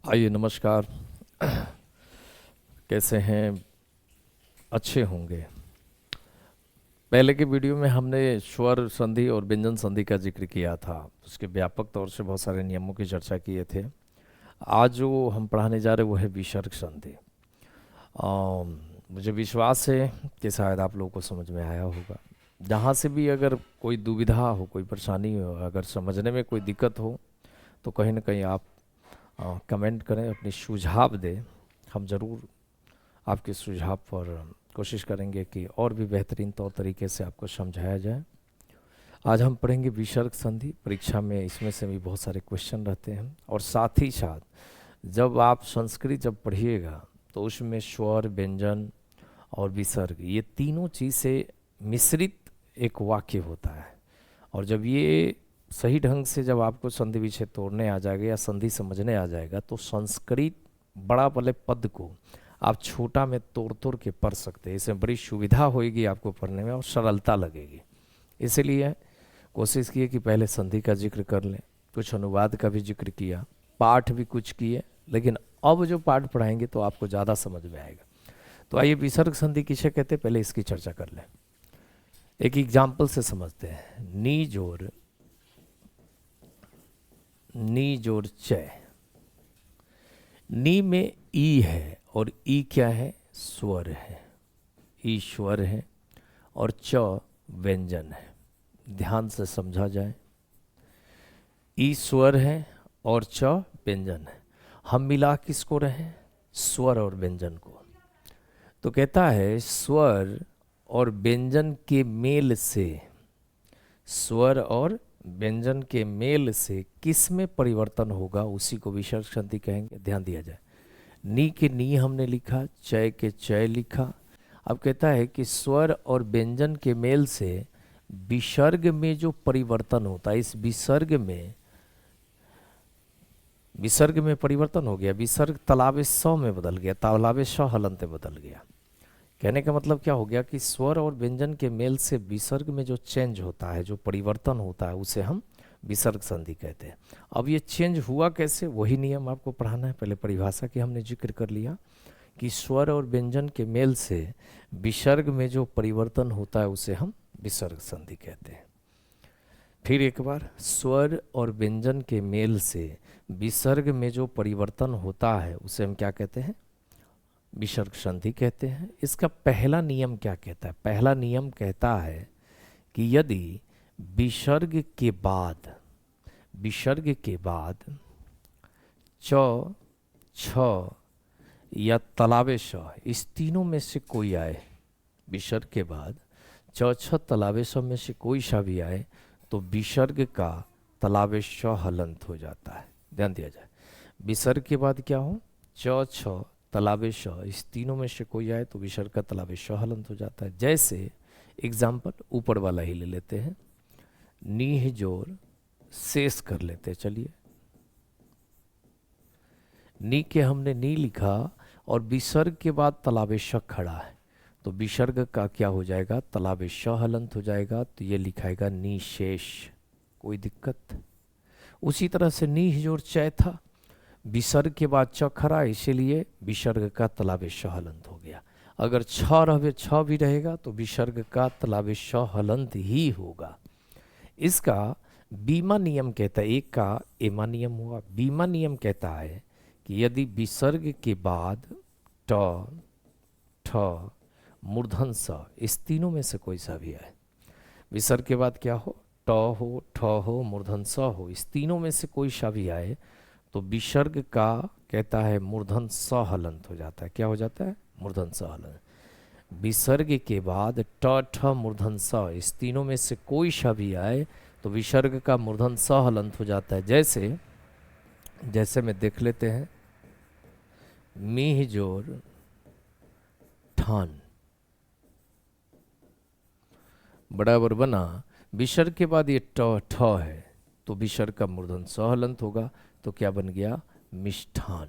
आइए नमस्कार। कैसे हैं? अच्छे होंगे। पहले के वीडियो में हमने स्वर संधि और व्यंजन संधि का जिक्र किया था। उसके व्यापक तौर से बहुत सारे नियमों की चर्चा किए थे। आज जो हम पढ़ाने जा रहे हैं वो है विसर्ग संधि। मुझे विश्वास है कि शायद आप लोगों को समझ में आया होगा। जहाँ से भी अगर कोई दुविधा हो, कोई परेशानी हो, अगर समझने में कोई दिक्कत हो तो कहीं ना कहीं आप कमेंट करें, अपनी सुझाव दें। हम ज़रूर आपके सुझाव पर कोशिश करेंगे कि और भी बेहतरीन तौर तरीके से आपको समझाया जाए। आज हम पढ़ेंगे विसर्ग संधि। परीक्षा में इसमें से भी बहुत सारे क्वेश्चन रहते हैं, और साथ ही साथ जब आप संस्कृत जब पढ़िएगा तो उसमें स्वर, व्यंजन और विसर्ग, ये तीनों चीज़ से मिश्रित एक वाक्य होता है। और जब ये सही ढंग से जब आपको संधि विच्छेद तोड़ने आ जाएगा या संधि समझने आ जाएगा तो संस्कृत बड़ा वाले पद को आप छोटा में तोड़ तोड़ के पढ़ सकते हैं। इसमें बड़ी सुविधा होगी आपको पढ़ने में और सरलता लगेगी। इसीलिए कोशिश किए कि पहले संधि का जिक्र कर लें, कुछ अनुवाद का भी जिक्र किया, पाठ भी कुछ किए, लेकिन अब जो पाठ पढ़ाएंगे तो आपको ज़्यादा समझ में आएगा। तो आइए विसर्ग संधि किसे कहते हैं पहले इसकी चर्चा कर लें। एक एग्जाम्पल से समझते हैं। नी जोड़ चय। नी में ई है और ई क्या है? स्वर है। ई स्वर है और च व्यंजन है। ध्यान से समझा जाए। ई स्वर है और च व्यंजन है। हम मिला किसको रहे? स्वर और व्यंजन को। तो कहता है स्वर और व्यंजन के मेल से, स्वर और व्यंजन के मेल से किस में परिवर्तन होगा उसी को विसर्ग संधि कहेंगे। ध्यान दिया जाए। नी के नी हमने लिखा, चय के चय लिखा। अब कहता है कि स्वर और व्यंजन के मेल से विसर्ग में जो परिवर्तन होता है, इस विसर्ग में परिवर्तन हो गया। विसर्ग तलाबे स में बदल गया, तलाबे श हलंत बदल गया। कहने का मतलब क्या हो गया कि स्वर और व्यंजन के मेल से विसर्ग में जो चेंज होता है, जो परिवर्तन होता है, उसे हम विसर्ग संधि कहते हैं। अब ये चेंज हुआ कैसे, वही नियम आपको पढ़ाना है। पहले परिभाषा की हमने जिक्र कर लिया कि स्वर और व्यंजन के मेल से विसर्ग में जो परिवर्तन होता है उसे हम विसर्ग संधि कहते हैं। फिर एक बार, स्वर और व्यंजन के मेल से विसर्ग में जो परिवर्तन होता है उसे हम क्या कहते हैं? विसर्ग संधि कहते हैं। इसका पहला नियम क्या कहता है? पहला नियम कहता है कि यदि विसर्ग के बाद च, छ या तलाबे श, इस तीनों में से कोई आए, विसर्ग के बाद च, छ, तलाबे श में से कोई सा भी आए तो विसर्ग का तलाबे श हलंत हो जाता है। ध्यान दिया जाए। विसर्ग के बाद क्या हो? च, छ, तलाबे श, इस तीनों में से कोई आए तो विसर्ग का तलाबे श हलंत हो जाता है। जैसे एग्जाम्पल ऊपर वाला ही ले लेते हैं। नीह जोड़ शेष कर लेते हैं। चलिए, नी के हमने नी लिखा और विसर्ग के बाद तलाबे श खड़ा है तो विसर्ग का क्या हो जाएगा? तलाबे श हलंत हो जाएगा। तो ये लिखाएगा नी शेष। कोई दिक्कत? उसी तरह से नीह जोड़ चय था, विसर्ग के बाद च खड़ा, इसीलिए विसर्ग का तलाबे श हलंत हो गया। अगर छ भी रहेगा तो विसर्ग का तलाबे श हलंत ही होगा। इसका बीमा नियम कहता है, एक का एमा नियम हुआ। बीमा नियम कहता है कि यदि विसर्ग के बाद ट, ठ, मूर्धन स, इस तीनों में से कोई सा भी आए, विसर्ग के बाद क्या हो? ट हो, ठ हो, मूर्धन स हो, इस तीनों में से कोई सा भी आए तो विसर्ग का कहता है मूर्धन स हलंत हो जाता है। क्या हो जाता है? मूर्धन स हलंत। विसर्ग के बाद ट, ठ, मूर्धन स, इस तीनों में से कोई सा भी आए तो विसर्ग का मूर्धन स हलंत हो जाता है। जैसे में देख लेते हैं। मीह जोर ठान बराबर बना, विसर्ग के बाद ये ट, ठ है तो विसर्ग का मूर्धन स हलंत होगा। तो क्या बन गया? मिष्ठान।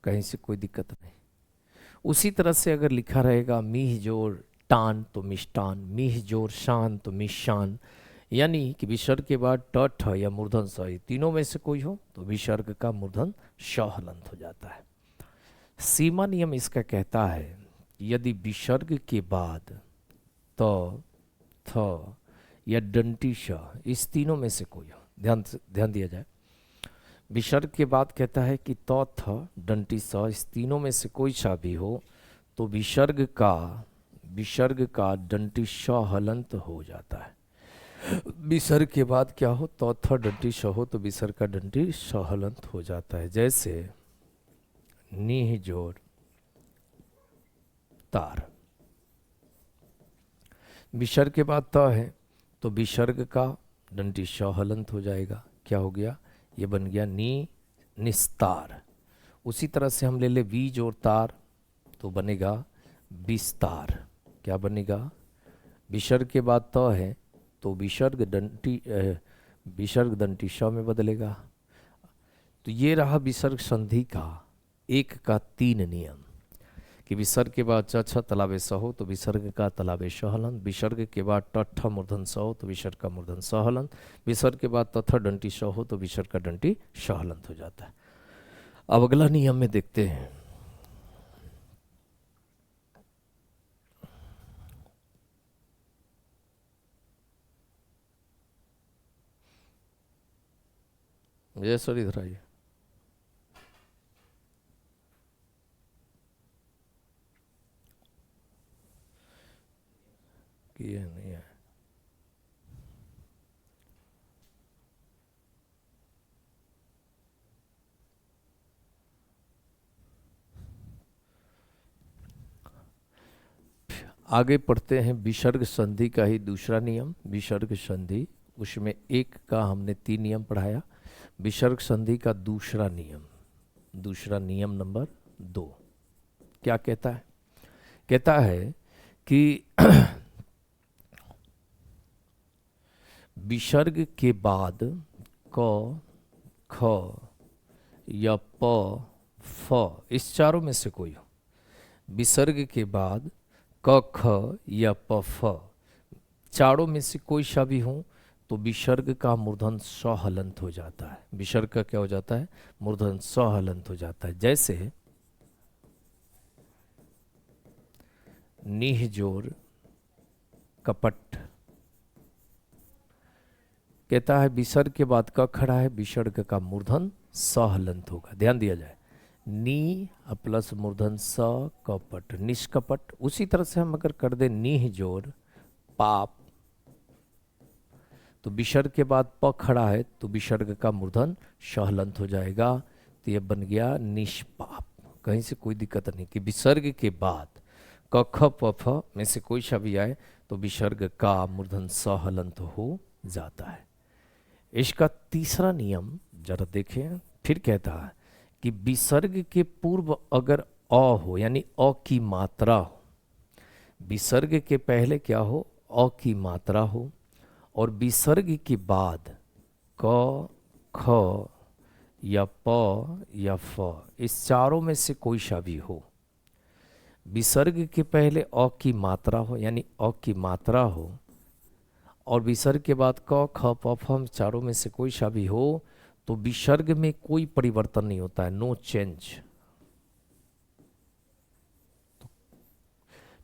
कहीं से कोई दिक्कत नहीं। उसी तरह से अगर लिखा रहेगा मीह जोर टान तो मिष्टान, मीह जोर शान तो मिशान, यानी कि विसर्ग के बाद ट ठ या मूर्धन स, ये तीनों में से कोई हो तो विसर्ग का मूर्धन श हलंत हो जाता है। सीमा नियम इसका कहता है कि यदि विसर्ग के बाद त, थ या दंती श, इस तीनों में से कोई हो, ध्यान दिया जाए। विसर्ग के बाद कहता है कि त, थ, दंती स, इस तीनों में से कोई सा भी हो तो विसर्ग का दंती श हलंत हो जाता है। विसर्ग के बाद क्या हो, त, थ, दंती श हो तो विसर्ग का दंती श हलंत हो जाता है। जैसे नीह जोड़ तार, विसर्ग के बाद त है तो विसर्ग का दंती श हलंत हो जाएगा। क्या हो गया, ये बन गया निस्तार। उसी तरह से हम ले ले वी जोड़ तार तो बनेगा विस्तार। क्या बनेगा, विसर्ग के बाद त है तो विसर्ग दंती श में बदलेगा। तो ये रहा विसर्ग संधि का 1 का 3 नियम कि विसर्ग के बाद च छ तलावे स हो तो विसर्ग का तलावे श हलंत, विसर्ग के बाद ट ठ मूर्धन स हो तो विसर्ग का मूर्धन स हलंत, विसर्ग के बाद त थ दंती श हो तो विसर्ग का दंती श हलंत हो जाता है। अब अगला नियम में देखते हैं। जय सर इधर आइए। कि ये नहीं है, आगे पढ़ते हैं। विसर्ग संधि का ही दूसरा नियम, विसर्ग संधि, उसमें 1 का हमने 3 नियम पढ़ाया। विसर्ग संधि का दूसरा नियम नंबर 2 क्या कहता है, कहता है कि विसर्ग के बाद क, ख या प, फ, इस चारों में से कोई हो, विसर्ग के बाद क, ख या प, फ, चारों में से कोई सा भी हो तो विसर्ग का मूर्धन स हलंत हो जाता है। विसर्ग का क्या हो जाता है, मूर्धन स हलंत हो जाता है। जैसे नीह जोड़ कपट, कहता है विसर्ग के बाद क खड़ा है, विसर्ग का मूर्धन स हलंत होगा। ध्यान दिया जाए, नी प्लस मूर्धन स कपट, निष्कपट। उसी तरह से हम अगर कर दे नीह जोड़ पाप तो विसर्ग के बाद प खड़ा है तो विसर्ग का मूर्धन श हलंत हो जाएगा। तो यह बन गया निष्पाप। कहीं से कोई दिक्कत नहीं कि विसर्ग के बाद क, ख, प, फ में से कोई सा भी आए तो विसर्ग का मूर्धन स हलंत हो जाता है। इसका तीसरा नियम जरा देखें, फिर कहता है कि विसर्ग के पूर्व अगर अ हो, यानी अ की मात्रा हो, विसर्ग के पहले क्या हो, अ की मात्रा हो, और विसर्ग के बाद क, ख या प या फ, इस चारों में से कोई सा भी हो। विसर्ग के पहले अ की मात्रा हो, यानी अ की मात्रा हो, और विसर्ग के बाद क, ख, प, फ, चारों में से कोई सा भी हो तो विसर्ग में कोई परिवर्तन नहीं होता है, नो चेंज।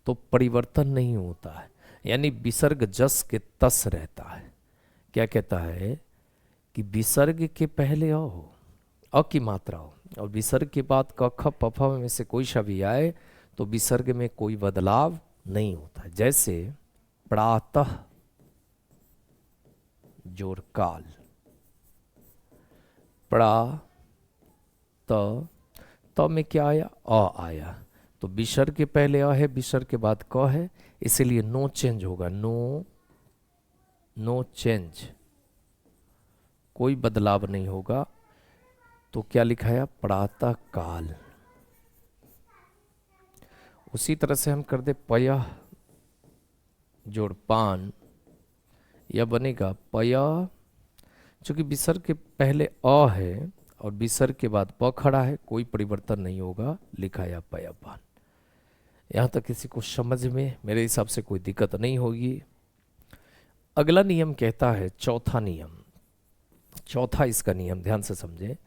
तो परिवर्तन नहीं होता है, यानी विसर्ग जस के तस रहता है। क्या कहता है कि विसर्ग के पहले अ हो, अ की मात्रा हो, और विसर्ग के बाद क, ख, प, फ में से कोई सा भी आए तो विसर्ग में कोई बदलाव नहीं होता है। जैसे प्रातः जोड़ काल, प्रा त में क्या आया, अ आया, तो विसर्ग के पहले अ है, विसर्ग के बाद क है, इसलिए नो चेंज होगा, नो चेंज, कोई बदलाव नहीं होगा। तो क्या लिखा है, प्रातः काल। उसी तरह से हम कर दे पयः जोड़ पान, यह बनेगा पयः, चूंकि विसर्ग के पहले अ है और विसर्ग के बाद प खड़ा है, कोई परिवर्तन नहीं होगा, लिखा है पयः पान। यहाँ तक किसी को समझ में मेरे हिसाब से कोई दिक्कत नहीं होगी। अगला नियम कहता है, चौथा नियम, चौथा इसका नियम ध्यान से समझे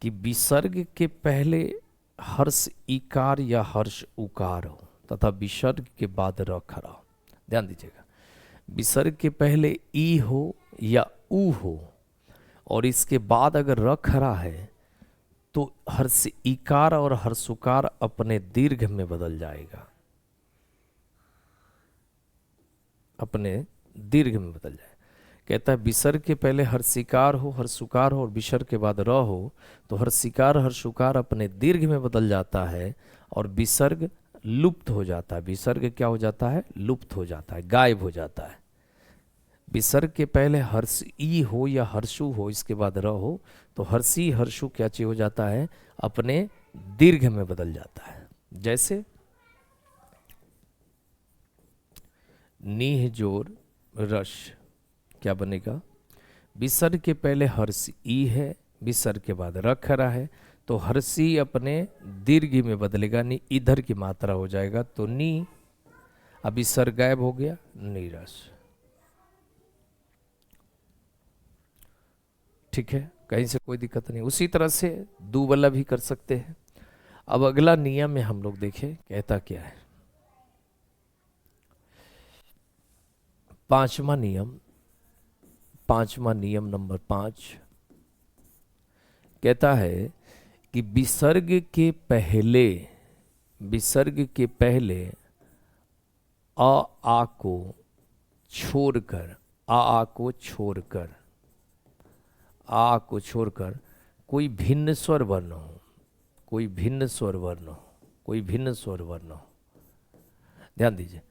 कि विसर्ग के पहले हर्ष इकार या हर्ष उकार हो तथा विसर्ग के बाद र खड़ा हो। ध्यान दीजिएगा, विसर्ग के पहले ई हो या ऊ हो और इसके बाद अगर र खड़ा है तो हर्ष इकार और हर्षुकार अपने दीर्घ में बदल जाएगा, अपने दीर्घ में बदल जाए। कहता है विसर्ग के पहले हर्षिकार हो, हर्षुकार हो और विसर्ग के बाद र हो तो हर्षिकार हर्षुकार अपने दीर्घ में बदल जाता है और विसर्ग लुप्त हो जाता है। विसर्ग क्या हो जाता है? लुप्त हो जाता है, गायब हो जाता है। विसर्ग के पहले हर्ष ई हो या हर्षु हो, इसके बाद र हो तो हर्षी हर्षु क्या चीज हो जाता है? अपने दीर्घ में बदल जाता है। जैसे नीह जोर रश क्या बनेगा? विसर्ग के पहले हर्ष ई है, विसर्ग के बाद र खड़ा है तो हर्षी अपने दीर्घ में बदलेगा, नी इधर की मात्रा हो जाएगा तो नी, अब विसर्ग गायब हो गया, नीरस। ठीक है, कहीं से कोई दिक्कत नहीं। उसी तरह से दू वाला भी कर सकते हैं। अब अगला नियम में हम लोग देखें कहता क्या है। पांचवा नियम नंबर 5 कहता है कि विसर्ग के पहले आ को छोड़कर कोई भिन्न स्वर वर्ण हो। ध्यान दीजिए,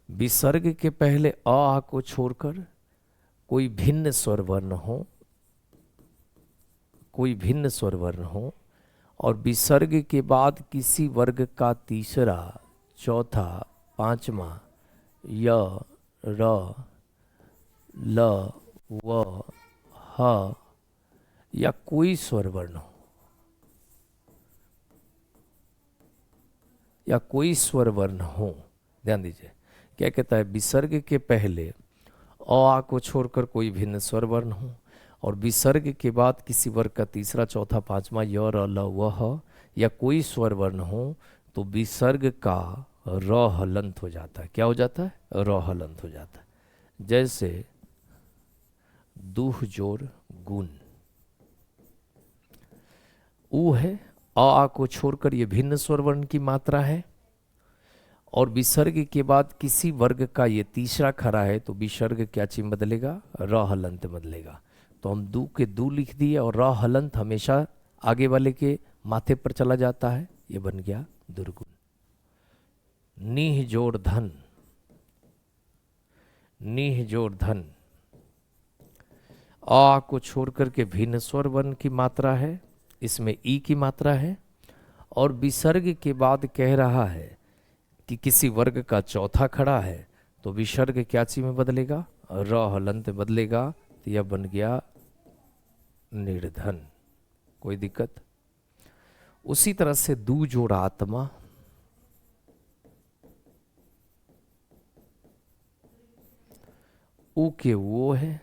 विसर्ग के पहले आ को छोड़कर कोई भिन्न स्वर वर्ण हो और विसर्ग के बाद किसी वर्ग का तीसरा, चौथा, पांचवा य, र, ल, व, ह या कोई स्वर वर्ण हो। ध्यान दीजिए, क्या कहता है? विसर्ग के पहले आ को छोड़कर कोई भिन्न स्वर वर्ण हो और विसर्ग के बाद किसी वर्ग का तीसरा, चौथा, पांचवा य, र, ल, व, ह या कोई स्वर वर्ण हो तो विसर्ग का र हलंत हो जाता है। क्या हो जाता है? र हलंत हो जाता है। जैसे दूह जोर गुण, ऊ है, आ को छोड़कर ये भिन्न स्वर वर्ण की मात्रा है और विसर्ग के बाद किसी वर्ग का ये तीसरा खड़ा है तो विसर्ग क्या चीज बदलेगा? र हलंत बदलेगा। तो हम दू के दू लिख दिए और र हलंत हमेशा आगे वाले के माथे पर चला जाता है, ये बन गया दुर्गुण। नीह जोड़ धन, आ को छोड़कर के भिन्न स्वर वर्ण की मात्रा है, इसमें ई की मात्रा है और विसर्ग के बाद कह रहा है कि किसी वर्ग का चौथा खड़ा है तो विसर्ग क्या चीज में बदलेगा? र हलंत बदलेगा, तो यह बन गया निर्धन। कोई दिक्कत? उसी तरह से दू जोड़ आत्मा, ऊ के वो है,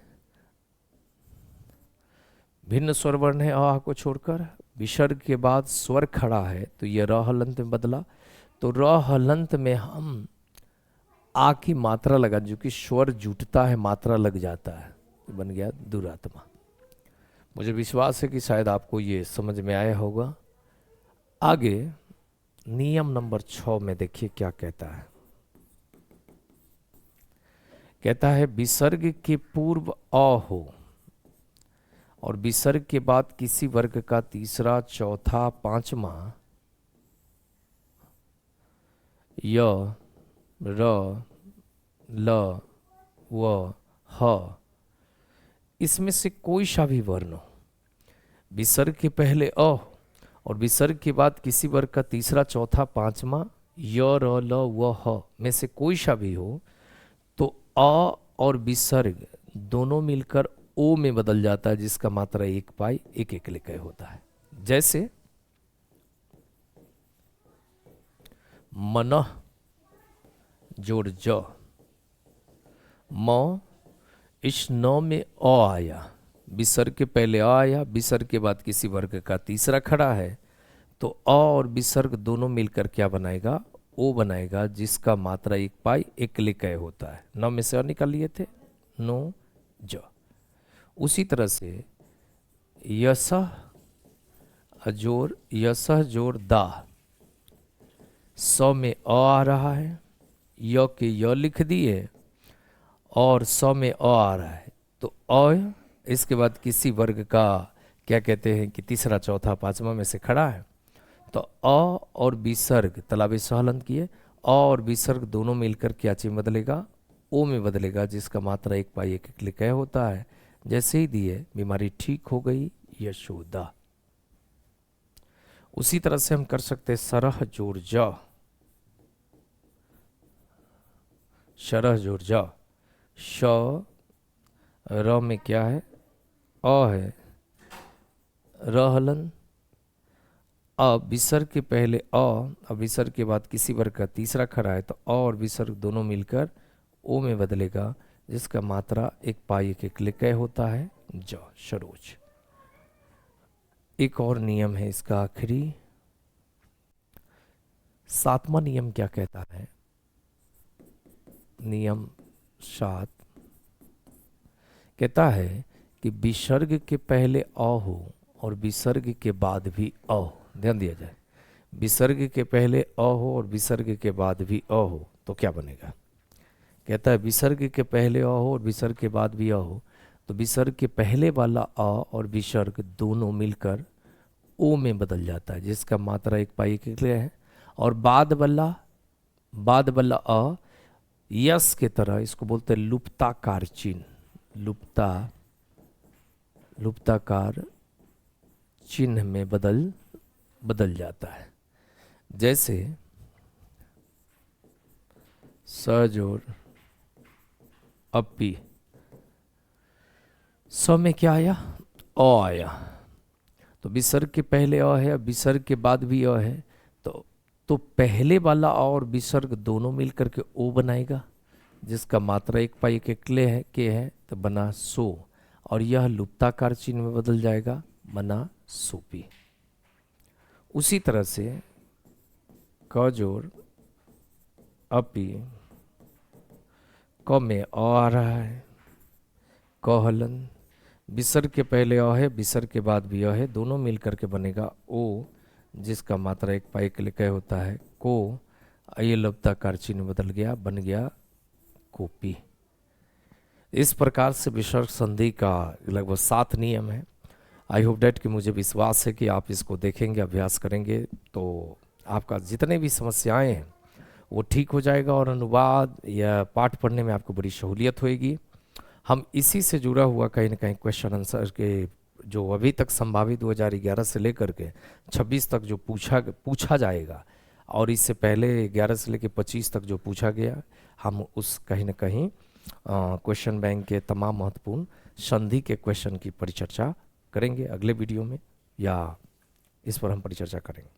भिन्न स्वर वर्ण है आ को छोड़कर, विसर्ग के बाद स्वर खड़ा है तो यह र हलंत में बदला। तो र हलंत में हम आ की मात्रा लगा, जो कि स्वर जुटता है मात्रा लग जाता है, तो बन गया दुरात्मा। मुझे विश्वास है कि शायद आपको ये समझ में आया होगा। आगे नियम नंबर 6 में देखिए क्या कहता है। कहता है विसर्ग के पूर्व अ हो और विसर्ग के बाद किसी वर्ग का तीसरा, चौथा, पांचवा य, र, ल, व, ह इसमें से कोई सा भी वर्ण हो। विसर्ग के पहले अ और विसर्ग के बाद किसी वर्ग का तीसरा, चौथा, पांचवा य, र, ल, व, ह में से कोई सा भी हो तो अ और विसर्ग दोनों मिलकर ओ में बदल जाता है, जिसका मात्रा 1 पाई 1 1 लिखे होता है। जैसे मनः जोड़ ज, म इस नौ में अ आया, विसर्ग के पहले अ आया, विसर्ग के बाद किसी वर्ग का तीसरा खड़ा है, तो अ और विसर्ग दोनों मिलकर क्या बनाएगा, ओ बनाएगा, जिसका मात्रा एक पाई एक लिकय होता है। नौ में से अ निकाल लिए थे, नो ज। उसी तरह से यसह अजोर यसह जोर दा, सौ में अ आ रहा है, य के य लिख दिए और सौ में अ आ रहा है, तो अ इसके बाद किसी वर्ग का क्या कहते हैं कि तीसरा चौथा पांचवा में से खड़ा है, तो अ और विसर्ग तलाबे सहलन किए, अ और विसर्ग दोनों मिलकर क्या चीज बदलेगा, ओ में बदलेगा, जिसका मात्रा एक पाई एक एक लिखा होता है। जैसे ही दिए बीमारी ठीक हो गई, यशोदा। उसी तरह से हम कर सकते हैं सरह जोर ज, शरह जोर ज, श र में क्या है, अ है, रहलन, अब विसर्ग के पहले अब विसर्ग के बाद किसी वर्ग का तीसरा खड़ा है, तो अ और विसर्ग दोनों मिलकर ओ में बदलेगा, जिसका मात्रा एक पाई एक एक लिकय होता है, ज सरोज। एक और नियम है इसका आखिरी, सातवां नियम क्या कहता है, नियम 7 कहता है कि विसर्ग के पहले अ हो और विसर्ग के बाद भी अ हो। ध्यान दिया जाए, विसर्ग के पहले अ हो और विसर्ग के बाद भी अ हो तो क्या बनेगा। कहता है विसर्ग के पहले अ हो और विसर्ग के बाद भी अ हो, तो विसर्ग के पहले वाला अ और विसर्ग दोनों मिलकर ओ में बदल जाता है, जिसका मात्रा एक पाई के लिए है। और बाद वाला अ यस के तरह, इसको बोलते हैं लुप्ताकार चिन्ह, लुप्ताकार चिन्ह में बदल जाता है। जैसे सजोर अपी, स में क्या आया, अ आया, तो विसर्ग के पहले अ है, विसर्ग के बाद भी अ है, तो पहले वाला अ और विसर्ग दोनों मिलकर के ओ बनाएगा, जिसका मात्रा एक पाई के क्ले है के है, तो बना सो, और यह लुप्ताकार चिन्ह में बदल जाएगा, बना सोपी। उसी तरह से क जोर अपी, क में अ आ रहा है, कहलन, विसर्ग के पहले अ है, विसर्ग के बाद भी अ है, दोनों मिलकर के बनेगा ओ, जिसका मात्रा एक पाई के लिए होता है, को, ये लुप्ताकार चिन्ह बदल गया, बन गया कॉपी। इस प्रकार से विसर्ग संधि का लगभग 7 नियम है। आई होप डैट कि मुझे विश्वास है कि आप इसको देखेंगे, अभ्यास करेंगे, तो आपका जितने भी समस्याएं हैं वो ठीक हो जाएगा, और अनुवाद या पाठ पढ़ने में आपको बड़ी सहूलियत होगी। हम इसी से जुड़ा हुआ कहीं ना कहीं क्वेश्चन आंसर के जो अभी तक संभावित 2011 से लेकर के 26 तक जो पूछा जाएगा, और इससे पहले 11 से लेकर 25 तक जो पूछा गया, हम उस कहीं ना कहीं क्वेश्चन बैंक के तमाम महत्वपूर्ण संधि के क्वेश्चन की परिचर्चा करेंगे अगले वीडियो में, या इस पर हम परिचर्चा करेंगे।